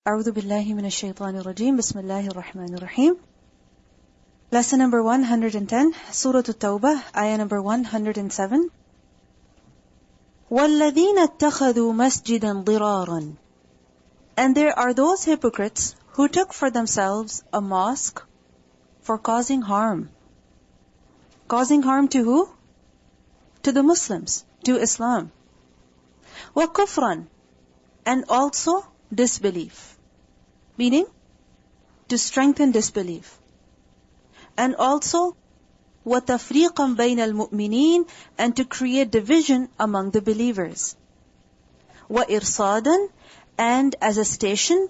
أعوذ بالله من الشيطان الرجيم بسم الله الرحمن الرحيم. Lesson number 110, Surah At-Taubah, ayah number 107. وَالَّذِينَ اتَّخَذُوا مَسْجِدًا ضِرَارًا. And there are those hypocrites who took for themselves a mosque for causing harm. Causing harm to who? To the Muslims, to Islam. وَكُفْرًا. And also disbelief. Meaning, to strengthen disbelief. And also, وَتَفْرِيقًا بَيْنَ الْمُؤْمِنِينَ, and to create division among the believers. وَإِرْصَادًا, and as a station,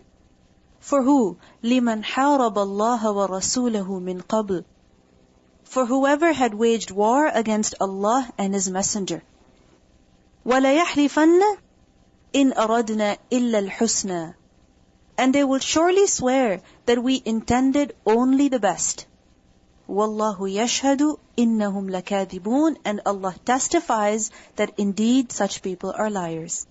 for who? لِمَنْ حَارَبَ اللَّهَ وَرَسُولَهُ مِنْ قَبْلِ, for whoever had waged war against Allah and His Messenger. وَلَيَحْلِفَنَّ إِنْ أَرَدْنَا إِلَّا الْحُسْنَى. And they will surely swear that we intended only the best. وَاللَّهُ يَشْهَدُ إِنَّهُمْ لَكَاذِبُونَ. And Allah testifies that indeed such people are liars.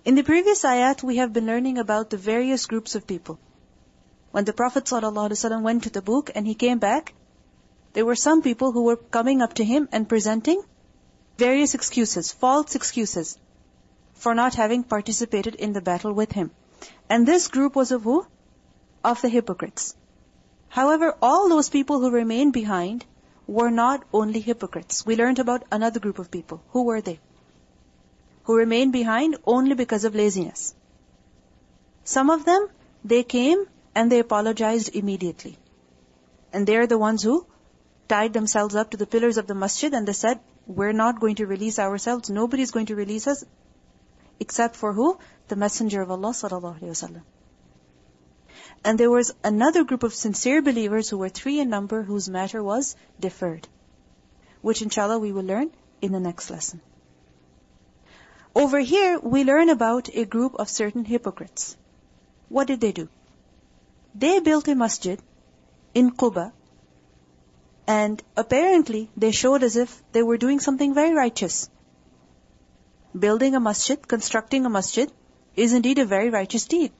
In the previous ayat, we have been learning about the various groups of people. When the Prophet ﷺ went to Tabuk and he came back, there were some people who were coming up to him and presenting various excuses, false excuses, for not having participated in the battle with him. And this group was of who? Of the hypocrites. However, all those people who remained behind were not only hypocrites. We learned about another group of people. Who were they? Who remained behind only because of laziness. Some of them, they came and they apologized immediately. And they're the ones who tied themselves up to the pillars of the masjid and they said, we're not going to release ourselves. Nobody's going to release us except for who? The Messenger of Allah sallallahu alaihi wasallam. And there was another group of sincere believers who were 3 in number, whose matter was deferred, which inshallah we will learn in the next lesson. Over here, we learn about a group of certain hypocrites. What did they do? They built a masjid in Quba, and apparently they showed as if they were doing something very righteous. Building a masjid, constructing a masjid, is indeed a very righteous deed.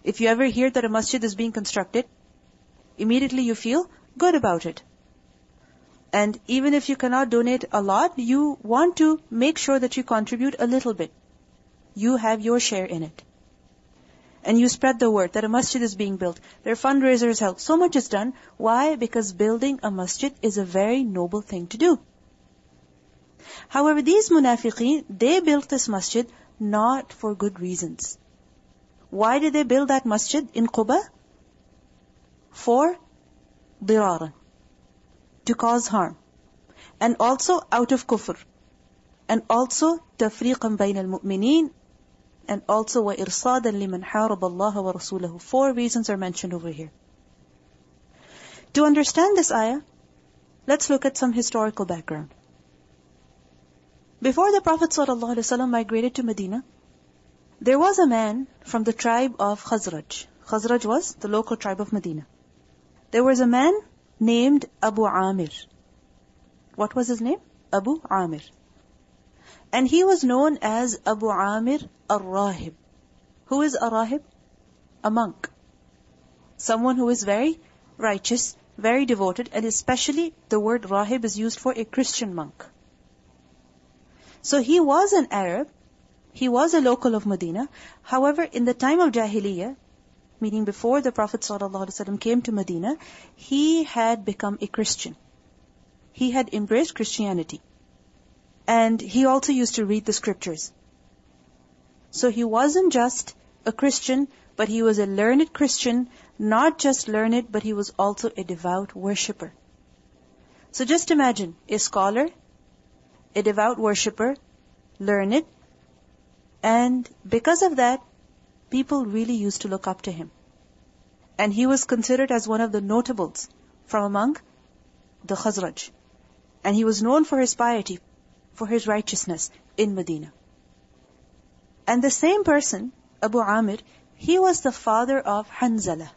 If you ever hear that a masjid is being constructed, immediately you feel good about it. And even if you cannot donate a lot, you want to make sure that you contribute a little bit. You have your share in it. And you spread the word that a masjid is being built. Their fundraisers help. So much is done. Why? Because building a masjid is a very noble thing to do. However, these munafiqeen, they built this masjid not for good reasons. Why did they build that masjid in Quba? For diraran, to cause harm. And also out of kufr. And also tafriqan bayna al-mu'mineen. And also وَإِرْصَادًا لِمَنْ حَارَبَ اللَّهَ وَرَسُولَهُ. 4 reasons are mentioned over here. To understand this ayah, let's look at some historical background. Before the Prophet ﷺ migrated to Medina, there was a man from the tribe of Khazraj. Khazraj was the local tribe of Medina. There was a man named Abu Amir. What was his name? Abu Amir. And he was known as Abu Amir al-Rahib. Who is a Rahib? A monk. Someone who is very righteous, very devoted, and especially the word Rahib is used for a Christian monk. So he was an Arab, he was a local of Medina. However, in the time of Jahiliyyah, meaning before the Prophet ﷺ came to Medina, he had become a Christian. He had embraced Christianity. And he also used to read the scriptures. So he wasn't just a Christian, but he was a learned Christian, not just learned, but he was also a devout worshipper. So just imagine a scholar, a devout worshipper, learned, and because of that, people really used to look up to him. And he was considered as one of the notables from among the Khazraj. And he was known for his piety, for his righteousness in Medina. And the same person, Abu Amir, he was the father of Hanzala,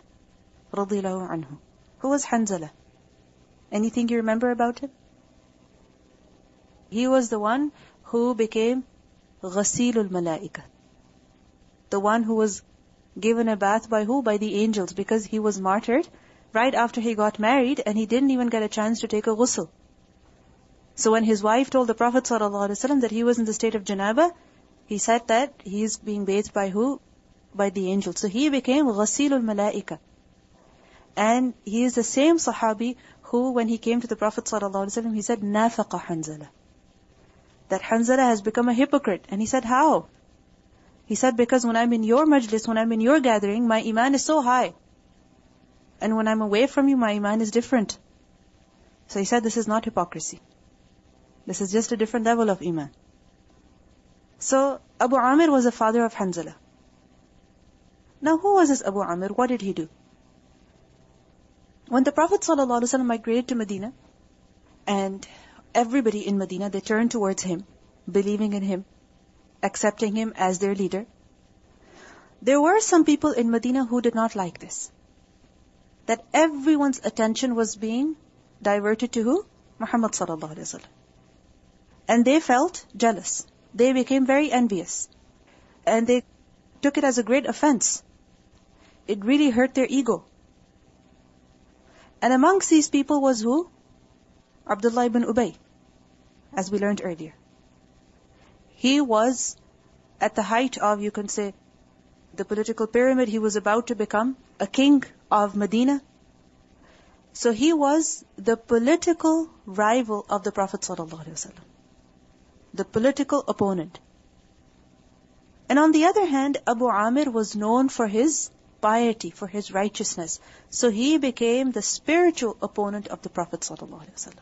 radiyallahu anhu. Who was Hanzala? Anything you remember about him? He was the one who became Ghasilul Malaika, the one who was given a bath by who? By the angels, because he was martyred right after he got married and he didn't even get a chance to take a ghusl. So when his wife told the Prophet ﷺ that he was in the state of janaba, he said that he is being bathed by who? By the angels. So he became ghasilul malaika. And he is the same Sahabi who, when he came to the Prophet ﷺ, he said, nafaqa Hanzala. That Hanzala has become a hypocrite. And he said, how? He said, because when I'm in your majlis, when I'm in your gathering, my iman is so high. And when I'm away from you, my iman is different. So he said, this is not hypocrisy. This is just a different level of iman. So Abu Amir was the father of Hanzala. Now who was this Abu Amir? What did he do? When the Prophet ﷺ migrated to Medina, and everybody in Medina, they turned towards him, believing in him, accepting him as their leader, there were some people in Medina who did not like this. That everyone's attention was being diverted to who? Muhammad ﷺ. And they felt jealous. They became very envious. And they took it as a great offense. It really hurt their ego. And amongst these people was who? Abdullah ibn Ubay, as we learned earlier. He was at the height of, you can say, the political pyramid. He was about to become a king of Medina. So he was the political rival of the Prophet ﷺ. The political opponent. And on the other hand, Abu Amir was known for his piety, for his righteousness. So he became the spiritual opponent of the Prophet ﷺ.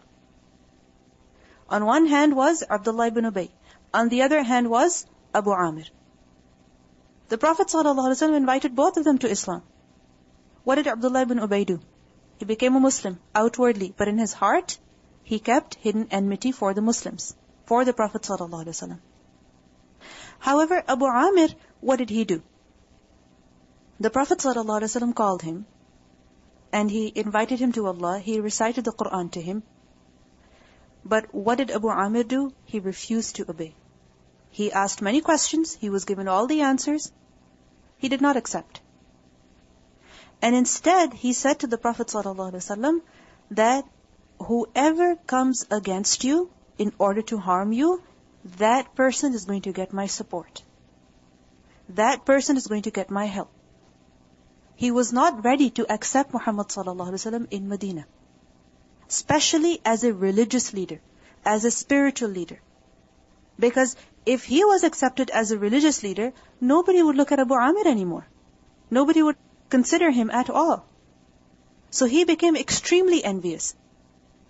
On one hand was Abdullah ibn Ubay. On the other hand was Abu Amir. The Prophet ﷺ invited both of them to Islam. What did Abdullah ibn Ubay do? He became a Muslim outwardly, but in his heart, he kept hidden enmity for the Muslims, for the Prophet ﷺ. However, Abu Amir, what did he do? The Prophet ﷺ called him, and he invited him to Allah. He recited the Quran to him. But what did Abu Amir do? He refused to obey. He asked many questions. He was given all the answers. He did not accept. And instead, he said to the Prophet ﷺ that whoever comes against you in order to harm you, that person is going to get my support. That person is going to get my help. He was not ready to accept Muhammad ﷺ in Medina, especially as a religious leader, as a spiritual leader. Because if he was accepted as a religious leader, nobody would look at Abu Amir anymore. Nobody would consider him at all. So he became extremely envious.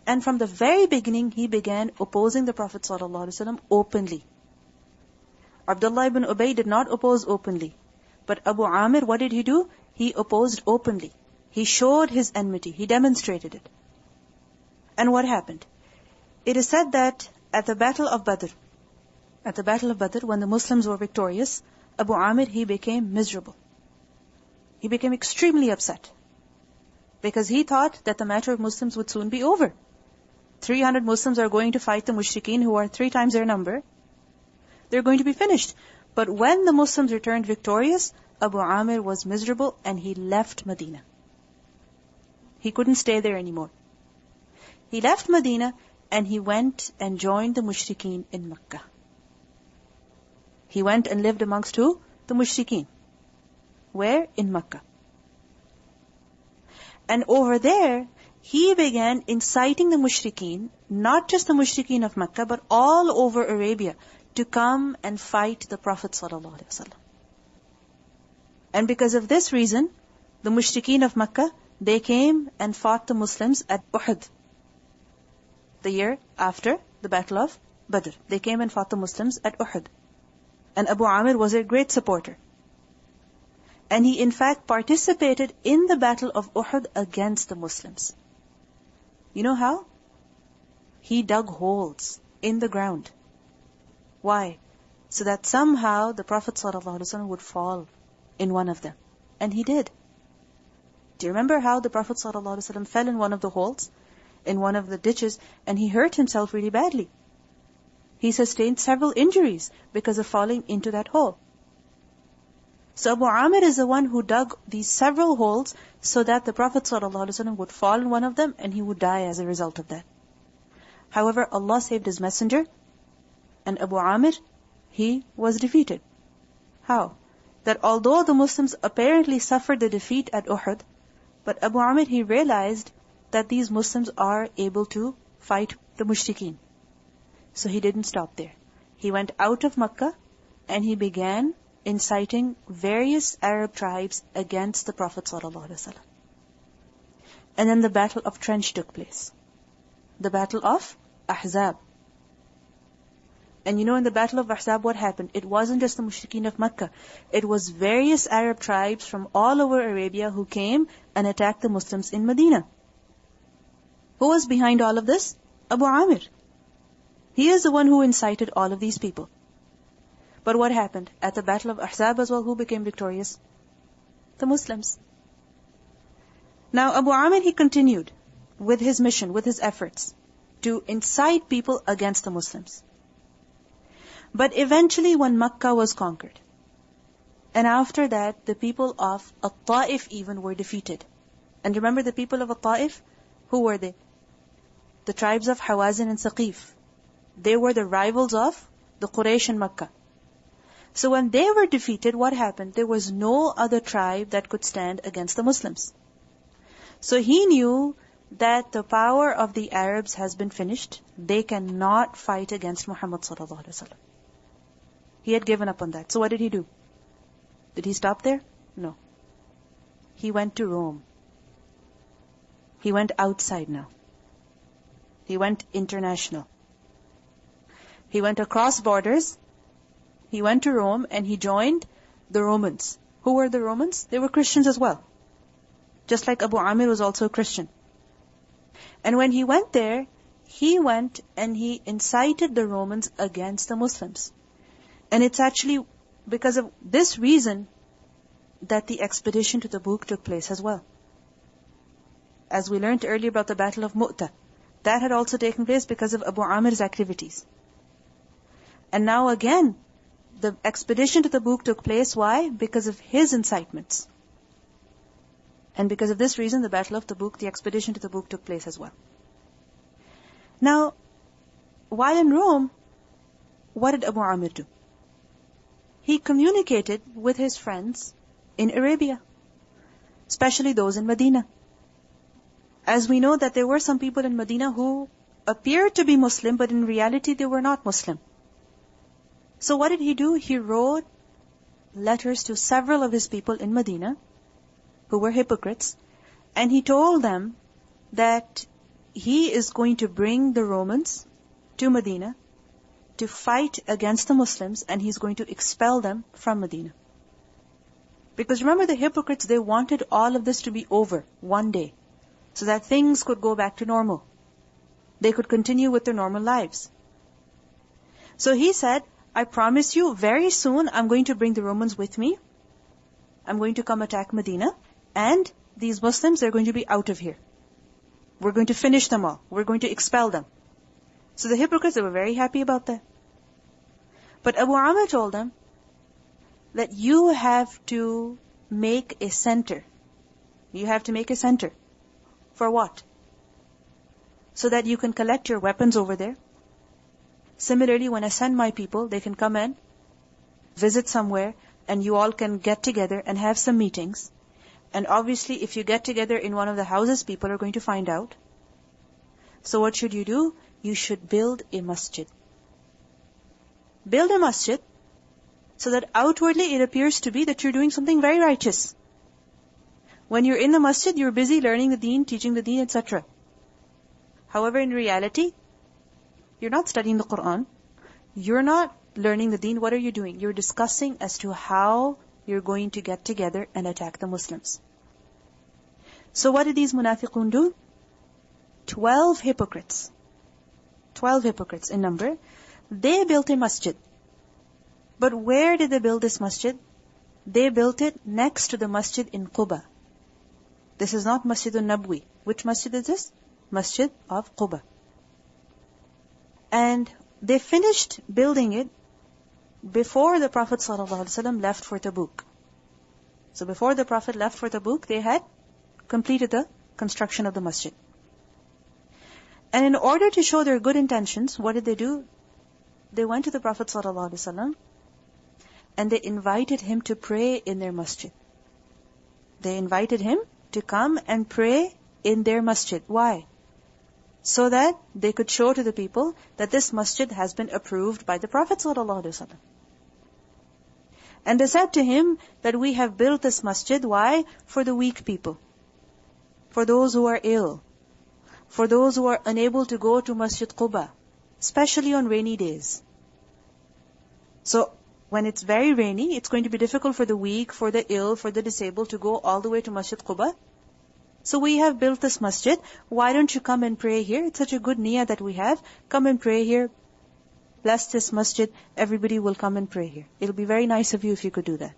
And from the very beginning, he began opposing the Prophet ﷺ openly. Abdullah ibn Ubay did not oppose openly. But Abu Amir, what did he do? He opposed openly. He showed his enmity. He demonstrated it. And what happened? It is said that at the Battle of Badr, when the Muslims were victorious, Abu Amir, he became miserable. He became extremely upset. Because he thought that the matter of Muslims would soon be over. 300 Muslims are going to fight the mushrikeen who are 3 times their number. They're going to be finished. But when the Muslims returned victorious, Abu Amir was miserable and he left Medina. He couldn't stay there anymore. He left Medina and he went and joined the mushrikeen in Mecca. He went and lived amongst who? The mushrikeen. Where? In Mecca. And over there, he began inciting the mushrikeen, not just the mushrikeen of Mecca, but all over Arabia, to come and fight the Prophet ﷺ. And because of this reason, the mushrikeen of Mecca, they came and fought the Muslims at Uhud. The year after the Battle of Badr. They came and fought the Muslims at Uhud. And Abu Amir was a great supporter. And he in fact participated in the Battle of Uhud against the Muslims. You know how? He dug holes in the ground. Why? So that somehow the Prophet ﷺ would fall in one of them. And he did. Do you remember how the Prophet ﷺ fell in one of the holes, in one of the ditches, and he hurt himself really badly? He sustained several injuries because of falling into that hole. So Abu Amir is the one who dug these several holes so that the Prophet ﷺ would fall in one of them and he would die as a result of that. However, Allah saved His messenger, and Abu Amir, he was defeated. How? That although the Muslims apparently suffered the defeat at Uhud, but Abu Amir, he realized that these Muslims are able to fight the mushrikeen. So he didn't stop there. He went out of Makkah and he began inciting various Arab tribes against the Prophet ﷺ. And then the Battle of Trench took place. The Battle of Ahzab. And you know, in the Battle of Ahzab, what happened? It wasn't just the mushrikeen of Makkah. It was various Arab tribes from all over Arabia who came and attacked the Muslims in Medina. Who was behind all of this? Abu Amir. He is the one who incited all of these people. But what happened? At the Battle of Ahzab as well, who became victorious? The Muslims. Now Abu Amir, he continued with his mission, with his efforts, to incite people against the Muslims. But eventually when Makkah was conquered, and after that the people of At-Taif even were defeated. And remember the people of At-Taif? Who were they? The tribes of Hawazin and Saqif. They were the rivals of the Quraysh in Makkah. So when they were defeated, what happened? There was no other tribe that could stand against the Muslims. So he knew that the power of the Arabs has been finished. They cannot fight against Muhammad sallallahu alaihi wasallam. He had given up on that. So what did he do? Did he stop there? No. He went to Rome. He went outside now. He went international. He went across borders. He went to Rome and he joined the Romans. Who were the Romans? They were Christians as well. Just like Abu Amir was also a Christian. And when he went there, he went and he incited the Romans against the Muslims. And it's actually because of this reason that the expedition to Tabuk took place as well. As we learned earlier about the Battle of Mu'tah, that had also taken place because of Abu Amir's activities. And now again, the expedition to Tabuk took place. Why? Because of his incitements. And because of this reason, the Battle of Tabuk, the expedition to Tabuk took place as well. Now, while in Rome, what did Abu Amir do? He communicated with his friends in Arabia, especially those in Medina. As we know that there were some people in Medina who appeared to be Muslim, but in reality they were not Muslim. So what did he do? He wrote letters to several of his people in Medina who were hypocrites, and he told them that he is going to bring the Romans to Medina to fight against the Muslims, and he's going to expel them from Medina. Because remember, the hypocrites, they wanted all of this to be over one day, so that things could go back to normal. They could continue with their normal lives. So he said, I promise you, very soon I'm going to bring the Romans with me. I'm going to come attack Medina, and these Muslims, they're going to be out of here. We're going to finish them all. We're going to expel them. So the hypocrites, they were very happy about that. But Abu Amr told them that you have to make a center. You have to make a center. For what? So that you can collect your weapons over there. Similarly, when I send my people, they can come and visit somewhere, and you all can get together and have some meetings. And obviously, if you get together in one of the houses, people are going to find out. So what should you do? You should build a masjid. Build a masjid so that outwardly it appears to be that you're doing something very righteous. When you're in the masjid, you're busy learning the deen, teaching the deen, etc. However, in reality, you're not studying the Quran. You're not learning the deen. What are you doing? You're discussing as to how you're going to get together and attack the Muslims. So what did these munafiqun do? 12 hypocrites. 12 hypocrites in number. They built a masjid. But where did they build this masjid? They built it next to the masjid in Quba. This is not Masjid al-Nabwi. Which masjid is this? Masjid of Quba. And they finished building it before the Prophet ﷺ left for Tabuk. So before the Prophet left for Tabuk, they had completed the construction of the masjid. And in order to show their good intentions, what did they do? They went to the Prophet ﷺ and they invited him to pray in their masjid. They invited him to come and pray in their masjid. Why? So that they could show to the people that this masjid has been approved by the Prophet ﷺ. And they said to him that we have built this masjid. Why? For the weak people, for those who are ill, for those who are unable to go to Masjid Quba, especially on rainy days. So, when it's very rainy, it's going to be difficult for the weak, for the ill, for the disabled to go all the way to Masjid Quba. So we have built this masjid. Why don't you come and pray here? It's such a good niyyah that we have. Come and pray here. Bless this masjid. Everybody will come and pray here. It'll be very nice of you if you could do that.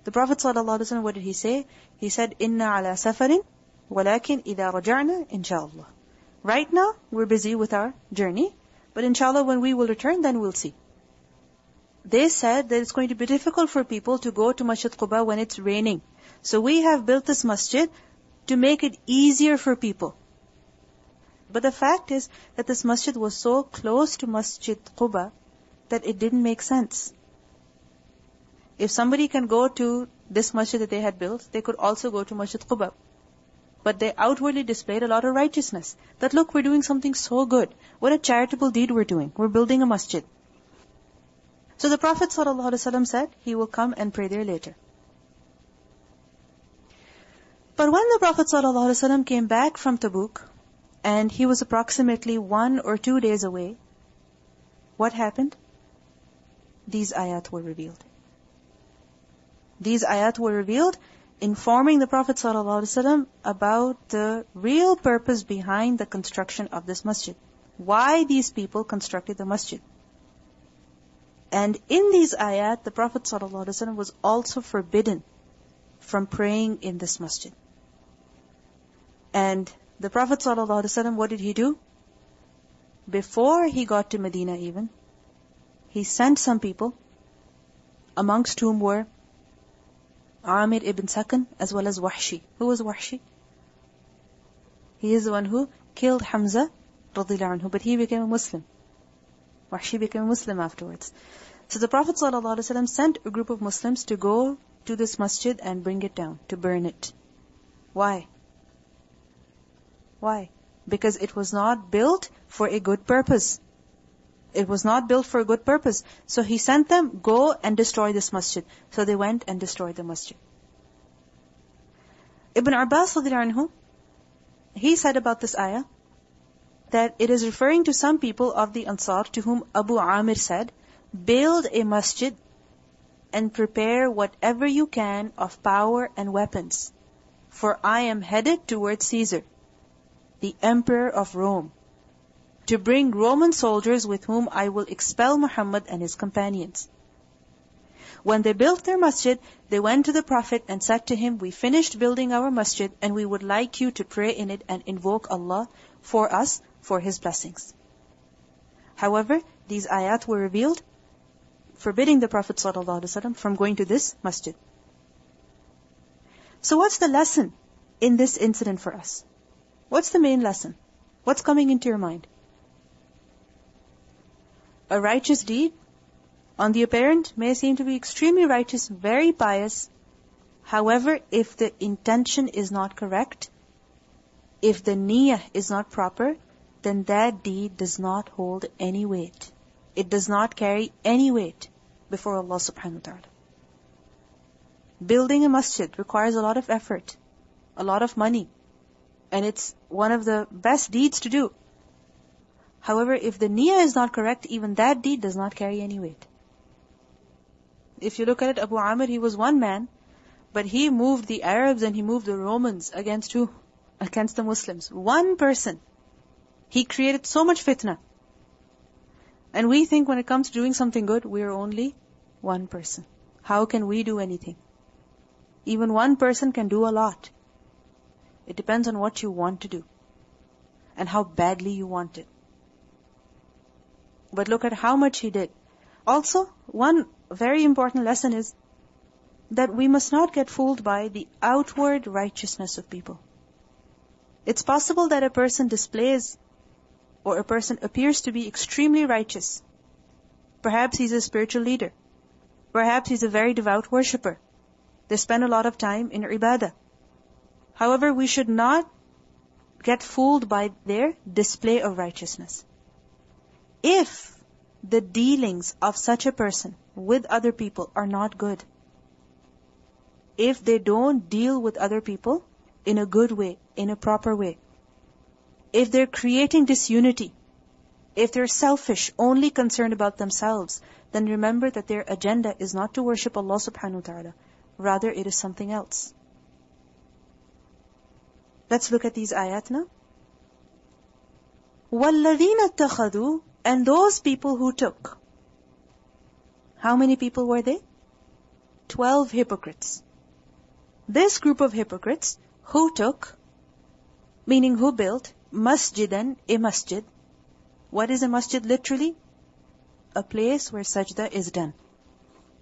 The Prophet ﷺ, what did he say? He said, "Inna ala safarin, walakin idha raja'na, inshallah." Right now, we're busy with our journey, but inshallah, when we will return, then we'll see. They said that it's going to be difficult for people to go to Masjid Quba when it's raining. So we have built this masjid to make it easier for people. But the fact is that this masjid was so close to Masjid Quba that it didn't make sense. If somebody can go to this masjid that they had built, they could also go to Masjid Quba. But they outwardly displayed a lot of righteousness. That look, we're doing something so good. What a charitable deed we're doing. We're building a masjid. So the Prophet ﷺ said, he will come and pray there later. But when the Prophet ﷺ came back from Tabuk, and he was approximately 1 or 2 days away, what happened? These ayat were revealed. These ayat were revealed, informing the Prophet ﷺ about the real purpose behind the construction of this masjid. Why these people constructed the masjid. And in these ayat, the Prophet ﷺ was also forbidden from praying in this masjid. And the Prophet ﷺ, what did he do? Before he got to Medina even, he sent some people, amongst whom were Amir ibn Sakan as well as Wahshi. Who was Wahshi? He is the one who killed Hamza radhiyallahu anhu, but he became a Muslim. Wahshi became a Muslim afterwards. So the Prophet ﷺ sent a group of Muslims to go to this masjid and bring it down, to burn it. Why? Why? Because it was not built for a good purpose. It was not built for a good purpose. So he sent them, go and destroy this masjid. So they went and destroyed the masjid. Ibn Abbas radhiyallahu anhu, he said about this ayah, that it is referring to some people of the Ansar to whom Abu Amir said, build a masjid and prepare whatever you can of power and weapons. For I am headed towards Caesar, the emperor of Rome, to bring Roman soldiers with whom I will expel Muhammad and his companions. When they built their masjid, they went to the Prophet and said to him, we finished building our masjid and we would like you to pray in it and invoke Allah for us, for His blessings. However, these ayat were revealed, forbidding the Prophet ﷺ from going to this masjid. So what's the lesson in this incident for us? What's the main lesson? What's coming into your mind? A righteous deed, on the apparent, may seem to be extremely righteous, very pious. However, if the intention is not correct, if the niyyah is not proper, then that deed does not hold any weight. It does not carry any weight before Allah subhanahu wa ta'ala. Building a masjid requires a lot of effort, a lot of money, and it's one of the best deeds to do. However, if the niyyah is not correct, even that deed does not carry any weight. If you look at it, Abu Amir, he was one man, but he moved the Arabs and he moved the Romans against who? Against the Muslims. One person. He created so much fitna. And we think when it comes to doing something good, we are only one person. How can we do anything? Even one person can do a lot. It depends on what you want to do and how badly you want it. But look at how much he did. Also, one very important lesson is that we must not get fooled by the outward righteousness of people. It's possible that a person displays or a person appears to be extremely righteous. Perhaps he's a spiritual leader. Perhaps he's a very devout worshipper. They spend a lot of time in ibadah. However, we should not get fooled by their display of righteousness. If the dealings of such a person with other people are not good, if they don't deal with other people in a good way, in a proper way, if they're creating disunity, if they're selfish, only concerned about themselves, then remember that their agenda is not to worship Allah subhanahu wa ta'ala. Rather, it is something else. Let's look at these ayat now. وَالَّذِينَ اتَّخَذُوا, and those people who took. How many people were they? 12 hypocrites. This group of hypocrites who took, meaning who built, masjidan, a masjid. What is a masjid literally? A place where sajda is done.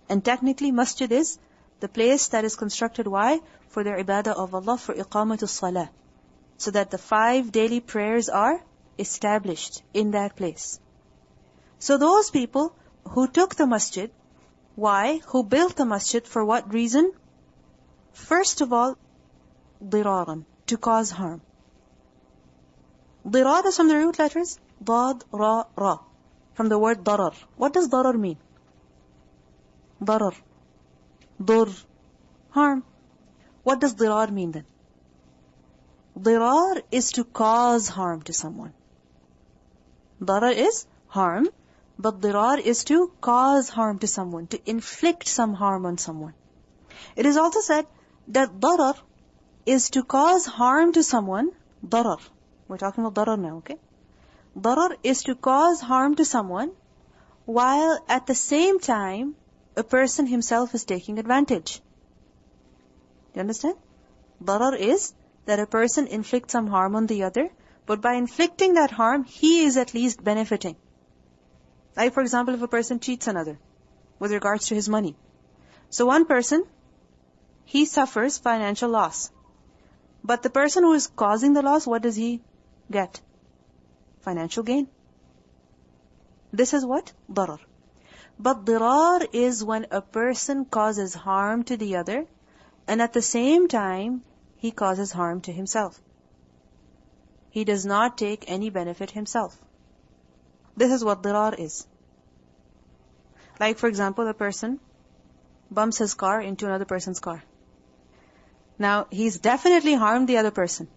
And technically masjid is the place that is constructed. Why? For the ibadah of Allah, for iqamatul salah. So that the 5 daily prayers are established in that place. So those people who took the masjid, why? Who built the masjid, for what reason? First of all, diraran, to cause harm. Dirar is from the root letters, dad, ra, ra. From the word darar. What does darar mean? Darar. Dur. Harm. What does dirar mean then? Dirar is to cause harm to someone. Darar is harm, but dirar is to cause harm to someone, to inflict some harm on someone. It is also said that darar is to cause harm to someone. Darar. We're talking about darar now, okay? Darar is to cause harm to someone while at the same time a person himself is taking advantage. You understand? Darar is that a person inflicts some harm on the other, but by inflicting that harm, he is at least benefiting. Like for example, if a person cheats another with regards to his money. So one person, he suffers financial loss. But the person who is causing the loss, what does he get? Financial gain. This is what? Darar. But dirar is when a person causes harm to the other, and at the same time, he causes harm to himself. He does not take any benefit himself. This is what dirar is. Like for example, a person bumps his car into another person's car. Now, he's definitely harmed the other person.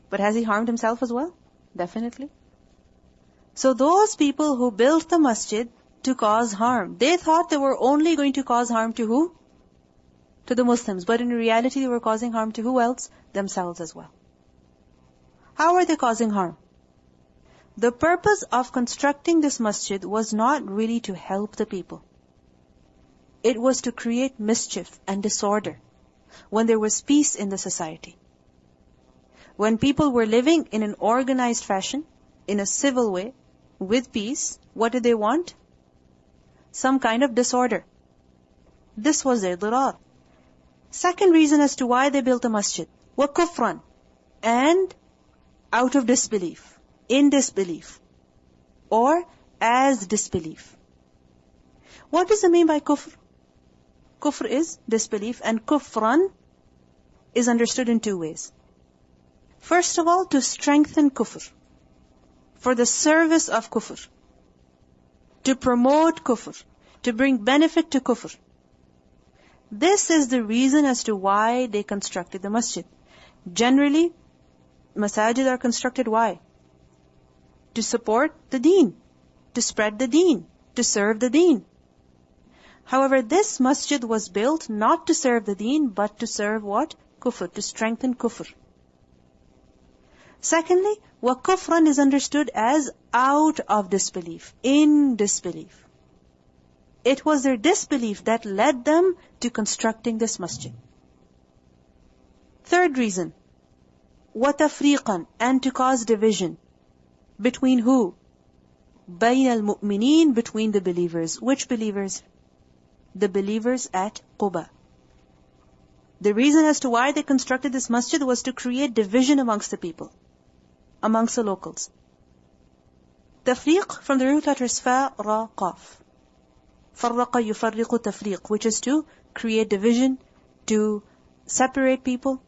But has he harmed himself as well? Definitely. So those people who built the masjid to cause harm, they thought they were only going to cause harm to who? To the Muslims. But in reality, they were causing harm to who else? Themselves as well. How are they causing harm? The purpose of constructing this masjid was not really to help the people. It was to create mischief and disorder when there was peace in the society. When people were living in an organized fashion, in a civil way, with peace, what did they want? Some kind of disorder. This was their dirar. Second reason as to why they built a masjid. وَكُفْرًا, and out of disbelief, in disbelief, or as disbelief. What does it mean by kufr? Kufr is disbelief, and kufran is understood in 2 ways. First of all, to strengthen kufr, for the service of kufr, to promote kufr, to bring benefit to kufr. This is the reason as to why they constructed the masjid. Generally, masajid are constructed why? To support the deen, to spread the deen, to serve the deen. However, this masjid was built not to serve the deen, but to serve what? Kufr, to strengthen kufr. Secondly, وَكُفْرًا is understood as out of disbelief, in disbelief. It was their disbelief that led them to constructing this masjid. Third reason, وَتَفْرِيقًا, and to cause division. Between who? بَيْنَ الْمُؤْمِنِينَ, between the believers. Which believers? The believers at Quba. The reason as to why they constructed this masjid was to create division amongst the people, amongst the locals. Tafriq from the root letters fa, ra, qaf. Farraqa yufarriqu tafriq, which is to create division, to separate people.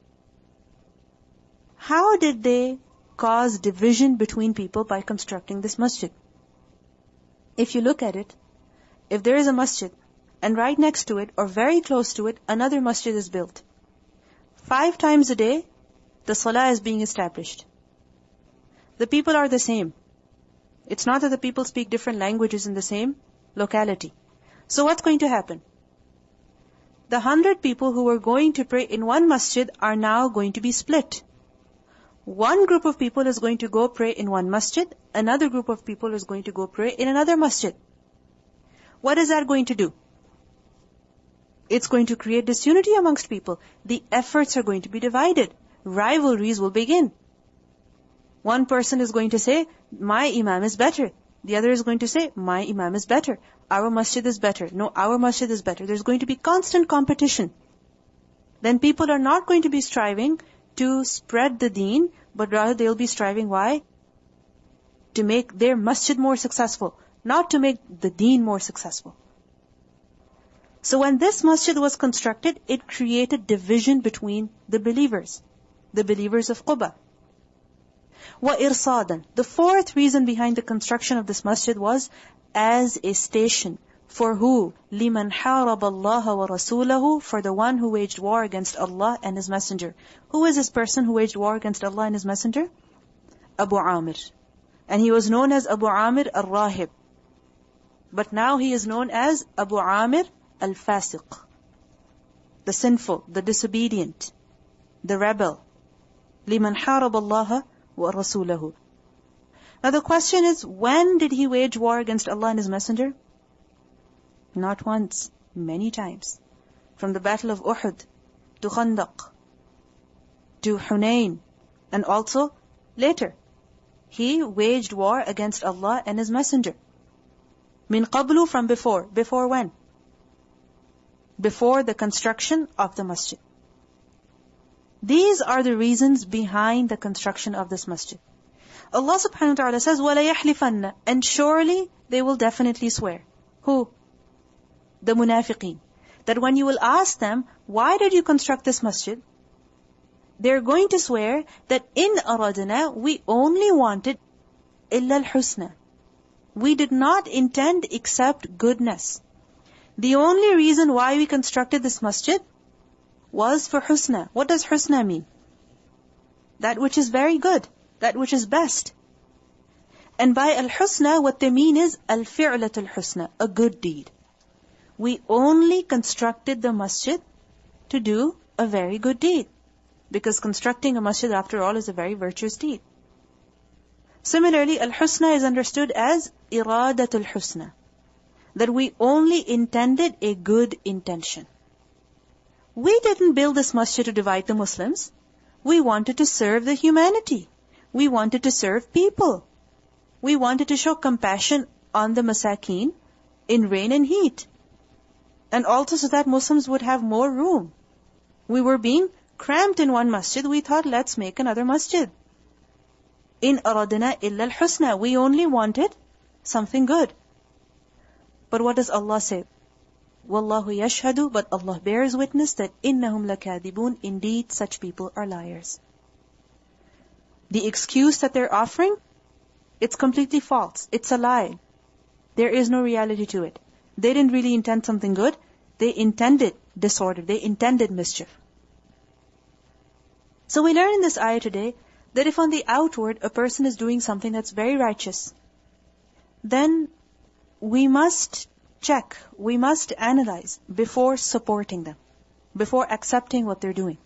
How did they cause division between people by constructing this masjid? If you look at it, if there is a masjid, and right next to it, or very close to it, another masjid is built. 5 times a day, the salah is being established. The people are the same. It's not that the people speak different languages in the same locality. So what's going to happen? The 100 people who were going to pray in one masjid are now going to be split. One group of people is going to go pray in one masjid, another group of people is going to go pray in another masjid. What is that going to do? It's going to create disunity amongst people. The efforts are going to be divided. Rivalries will begin. One person is going to say, my imam is better. The other is going to say, my imam is better. Our masjid is better. No, our masjid is better. There's going to be constant competition. Then people are not going to be striving to spread the deen, but rather they'll be striving, why? To make their masjid more successful, not to make the deen more successful. So when this masjid was constructed, it created division between the believers of Quba. وَإِرْصَادًا. The fourth reason behind the construction of this masjid was as a station. For who? لِمَنْ حَارَبَ اللَّهَ وَرَسُولَهُ. For the one who waged war against Allah and His Messenger. Who is this person who waged war against Allah and His Messenger? Abu Amir. And he was known as Abu Amir al-Rahib. But now he is known as Abu Amir al-Fasiq. The sinful, the disobedient, the rebel. لِمَنْ حَارَبَ اللَّهَ وَرَسُولَهُ. Now the question is, when did he wage war against Allah and His Messenger? Not once, many times. From the battle of Uhud, to Khandaq, to Hunayn, and also later. He waged war against Allah and His Messenger. Min qablu, from before. Before when? Before the construction of the masjid. These are the reasons behind the construction of this masjid. Allah subhanahu wa ta'ala says, وَلَا يَحْلِفَنَّ. And surely they will definitely swear. Who? The munafiqeen. That when you will ask them, why did you construct this masjid? They're going to swear that in aradna, we only wanted illa al-husna. We did not intend except goodness. The only reason why we constructed this masjid was for husna. What does husna mean? That which is very good, that which is best. And by al-husna, what they mean is al-fi'lat al-husna, a good deed. We only constructed the masjid to do a very good deed. Because constructing a masjid, after all, is a very virtuous deed. Similarly, al-husna is understood as iradatul husna. That we only intended a good intention. We didn't build this masjid to divide the Muslims. We wanted to serve the humanity. We wanted to serve people. We wanted to show compassion on the masakeen in rain and heat. And also so that Muslims would have more room. We were being cramped in one masjid. We thought, let's make another masjid. In aradna illa al-husna. We only wanted something good. But what does Allah say? Wallahu yashhadu, but Allah bears witness that innahum lakadibun, indeed such people are liars. The excuse that they're offering, it's completely false. It's a lie. There is no reality to it. They didn't really intend something good. They intended disorder. They intended mischief. So we learn in this ayah today that if on the outward a person is doing something that's very righteous, then we must check, we must analyze before supporting them, before accepting what they're doing.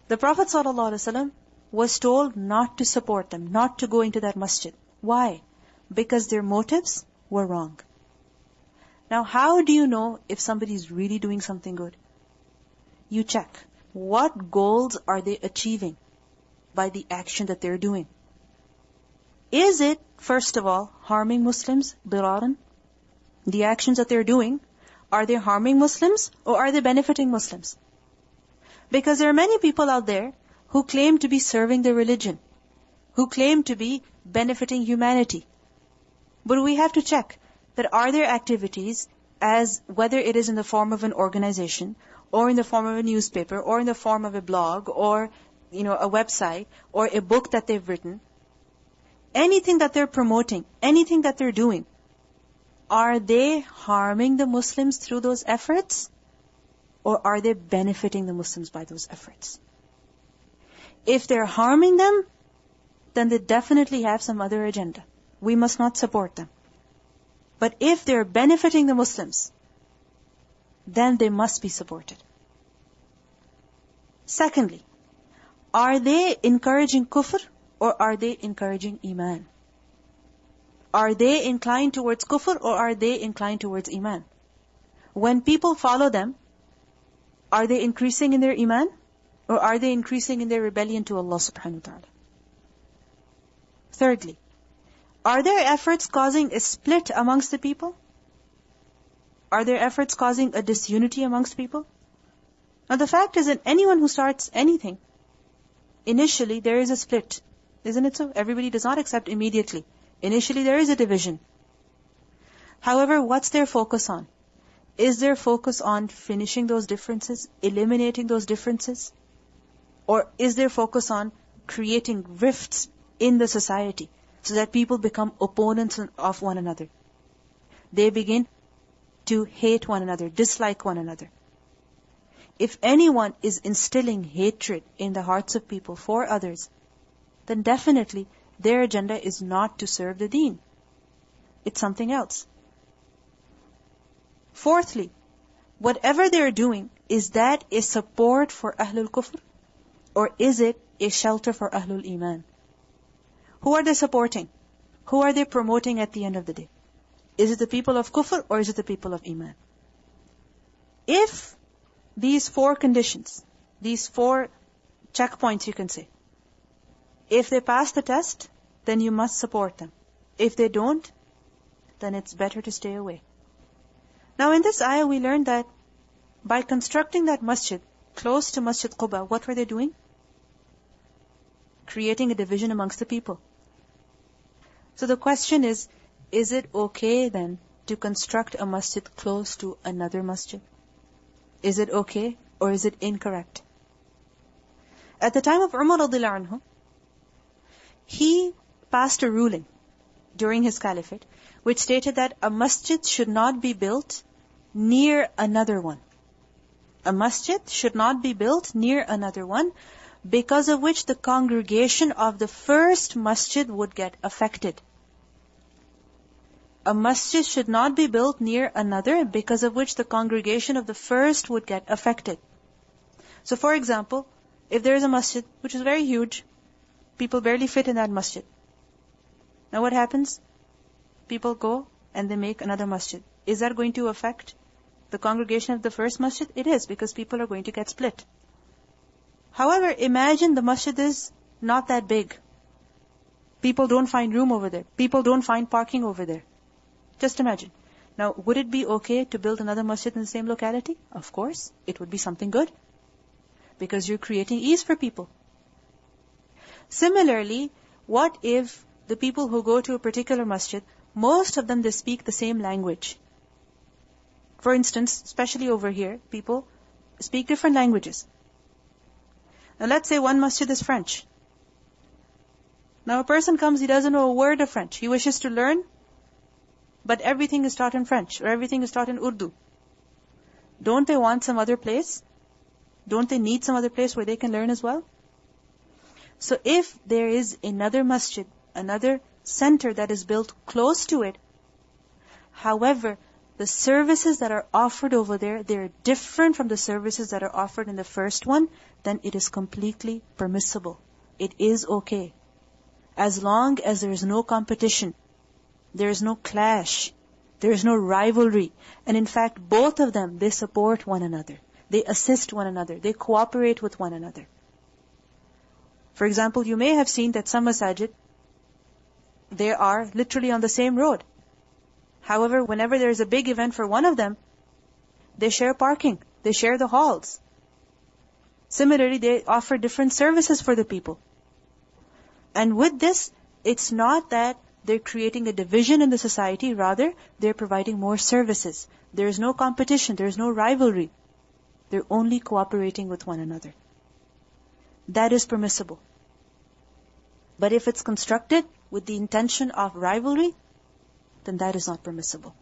The Prophet ﷺ was told not to support them, not to go into that masjid. Why? Because their motives were wrong. Now, how do you know if somebody is really doing something good? You check. What goals are they achieving by the action that they're doing? Is it, first of all, harming Muslims, diraran? The actions that they're doing, are they harming Muslims or are they benefiting Muslims? Because there are many people out there who claim to be serving the religion, who claim to be benefiting humanity. But we have to check that are their activities, as whether it is in the form of an organization, or in the form of a newspaper, or in the form of a blog, or a website, or a book that they've written, anything that they're promoting, anything that they're doing, are they harming the Muslims through those efforts? Or are they benefiting the Muslims by those efforts? If they're harming them, then they definitely have some other agenda. We must not support them. But if they're benefiting the Muslims, then they must be supported. Secondly, are they encouraging kufr or are they encouraging iman? Are they inclined towards kufr or are they inclined towards iman? When people follow them, are they increasing in their iman or are they increasing in their rebellion to Allah subhanahu wa ta'ala? Thirdly, are their efforts causing a split amongst the people? Are their efforts causing a disunity amongst people? Now the fact is that anyone who starts anything, initially there is a split. Isn't it so? Everybody does not accept immediately. Initially there is a division. However, what's their focus on? Is their focus on finishing those differences, eliminating those differences? Or is their focus on creating rifts in the society so that people become opponents of one another? They begin to hate one another, dislike one another. If anyone is instilling hatred in the hearts of people for others, then definitely their agenda is not to serve the deen. It's something else. Fourthly, whatever they're doing, is that a support for Ahlul Kufr? Or is it a shelter for Ahlul Iman? Who are they supporting? Who are they promoting at the end of the day? Is it the people of Kufr or is it the people of Iman? If these four conditions, these four checkpoints you can say, if they pass the test, then you must support them. If they don't, then it's better to stay away. Now in this ayah we learned that by constructing that masjid close to Masjid Quba, what were they doing? Creating a division amongst the people. So the question is it okay then to construct a masjid close to another masjid? Is it okay or is it incorrect? At the time of Umar radiallahu anhu, he passed a ruling during his caliphate which stated that a masjid should not be built near another one. A masjid should not be built near another one, because of which the congregation of the first masjid would get affected. A masjid should not be built near another, because of which the congregation of the first would get affected. So for example, if there is a masjid which is very huge, people barely fit in that masjid. Now what happens? People go and they make another masjid. Is that going to affect the congregation of the first masjid? It is, because people are going to get split. However, imagine the masjid is not that big. People don't find room over there. People don't find parking over there. Just imagine. Now, would it be okay to build another masjid in the same locality? Of course, it would be something good, because you're creating ease for people. Similarly, what if the people who go to a particular masjid, most of them, they speak the same language? For instance, especially over here, people speak different languages. Now let's say one masjid is French. Now a person comes, he doesn't know a word of French. He wishes to learn, but everything is taught in French, or everything is taught in Urdu. Don't they want some other place? Don't they need some other place where they can learn as well? So if there is another masjid, another center that is built close to it, however, the services that are offered over there, they're different from the services that are offered in the first one, then it is completely permissible. It is okay. As long as there is no competition, there is no clash, there is no rivalry. And in fact, both of them, they support one another. They assist one another. They cooperate with one another. For example, you may have seen that some masajid, they are literally on the same road. However, whenever there is a big event for one of them, they share parking, they share the halls. Similarly, they offer different services for the people. And with this, it's not that they're creating a division in the society, rather, they're providing more services. There's no competition, there's no rivalry. They're only cooperating with one another. That is permissible. But if it's constructed with the intention of rivalry, then that is not permissible.